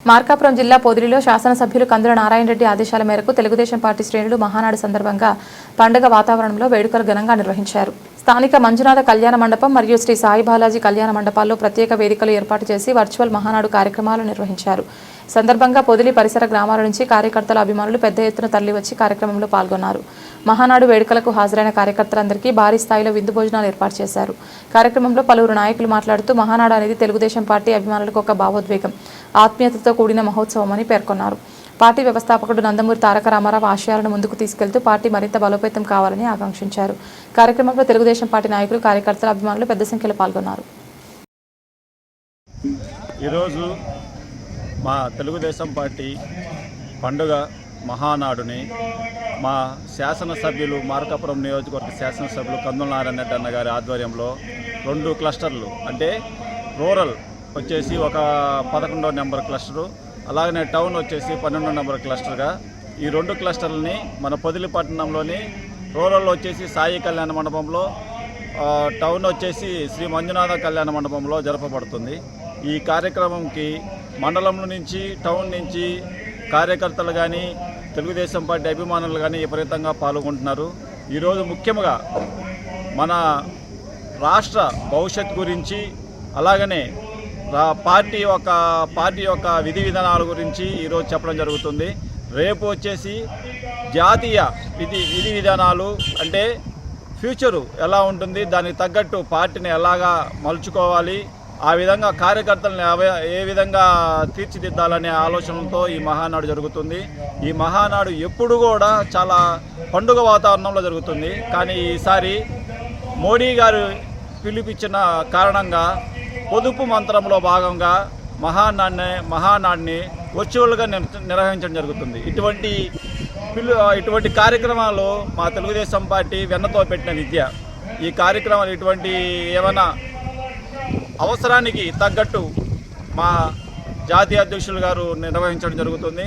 మార్కాపురం జిల్లా పొదిలిలో శాసనసభ్యులు కందుల నారాయణ రెడ్డి ఆదేశాల మేరకు తెలుగుదేశం పార్టీ శ్రేణులు మహానాడు సందర్భంగా పండుగ వాతావరణంలో వేడుకలు ఘనంగా నిర్వహించారు. స్థానిక మంజునాథ కళ్యాణ మండపం మరియు శ్రీ సాయి బాలాజీ కళ్యాణ మండపాల్లో ప్రత్యేక వేదికలు ఏర్పాటు చేసి వర్చువల్ మహానాడు కార్యక్రమాలు నిర్వహించారు. సందర్భంగా పొదిలి పరిసర గ్రామాల నుంచి కార్యకర్తల అభిమానులు పెద్ద ఎత్తున తరలివచ్చి కార్యక్రమంలో పాల్గొన్నారు. మహానాడు వేడుకలకు హాజరైన కార్యకర్తలందరికీ భారీ స్థాయిలో విందు భోజనాలు ఏర్పాటు చేశారు. కార్యక్రమంలో పలువురు నాయకులు మాట్లాడుతూ మహానాడు అనేది తెలుగుదేశం పార్టీ అభిమానులకు ఒక భావోద్వేగం, ఆత్మీయతతో కూడిన మహోత్సవమని పేర్కొన్నారు. పార్టీ వ్యవస్థాపకుడు నందమూరి తారక రామారావు ఆశయాలను ముందుకు తీసుకెళ్తూ పార్టీ మరింత బలోపేతం కావాలని ఆకాంక్షించారు. కార్యక్రమంలో తెలుగుదేశం పార్టీ నాయకులు, కార్యకర్తల అభిమానులు పెద్ద సంఖ్యలో పాల్గొన్నారు. ఈరోజు మా తెలుగుదేశం పార్టీ పండుగ మహానాడుని మా శాసనసభ్యులు మార్కాపురం నియోజకవర్గ శాసనసభ్యులు కందుల నారాయణ రెడ్డి అన్న గారి ఆధ్వర్యంలో 2 క్లస్టర్లు అంటే రూరల్ వచ్చేసి ఒక 11వ నెంబర్ క్లస్టరు, అలాగనే టౌన్ వచ్చేసి 12వ నెంబర్ క్లస్టర్గా ఈ 2 క్లస్టర్లని మన పొదిలి పట్టణంలోని రూరల్ వచ్చేసి సాయి కళ్యాణ మండపంలో, టౌన్ వచ్చేసి శ్రీ మంజునాథ కళ్యాణ మండపంలో జరపబడుతుంది. ఈ కార్యక్రమంకి మండలం నుంచి టౌన్ నుంచి కార్యకర్తలు కానీ తెలుగుదేశం పార్టీ అభిమానులు కానీ విపరీతంగా పాల్గొంటున్నారు. ఈరోజు ముఖ్యంగా మన రాష్ట్ర భవిష్యత్ గురించి అలాగనే పార్టీ యొక్క విధి విధానాల గురించి ఈరోజు చెప్పడం జరుగుతుంది. రేపు వచ్చేసి జాతీయ విధి విధానాలు అంటే ఫ్యూచరు ఎలా ఉంటుంది, దానికి తగ్గట్టు పార్టీని ఎలాగా మలుచుకోవాలి, ఆ విధంగా కార్యకర్తలను ఏ విధంగా తీర్చిదిద్దాలనే ఆలోచనలతో ఈ మహానాడు జరుగుతుంది. ఈ మహానాడు ఎప్పుడు కూడా చాలా పండుగ వాతావరణంలో జరుగుతుంది. కానీ ఈసారి మోడీ గారు పిలిపించిన కారణంగా పొదుపు మంత్రంలో భాగంగా మహానాడిని వర్చువల్గా నిర్వహించడం జరుగుతుంది. ఇటువంటి కార్యక్రమాలు మా తెలుగుదేశం పార్టీ వెన్నతో పెట్టిన విద్య. ఈ కార్యక్రమాలు ఇటువంటి ఏమైనా అవసరానికి తగ్గట్టు మా జాతీయ అధ్యక్షులు గారు నిర్వహించడం జరుగుతుంది.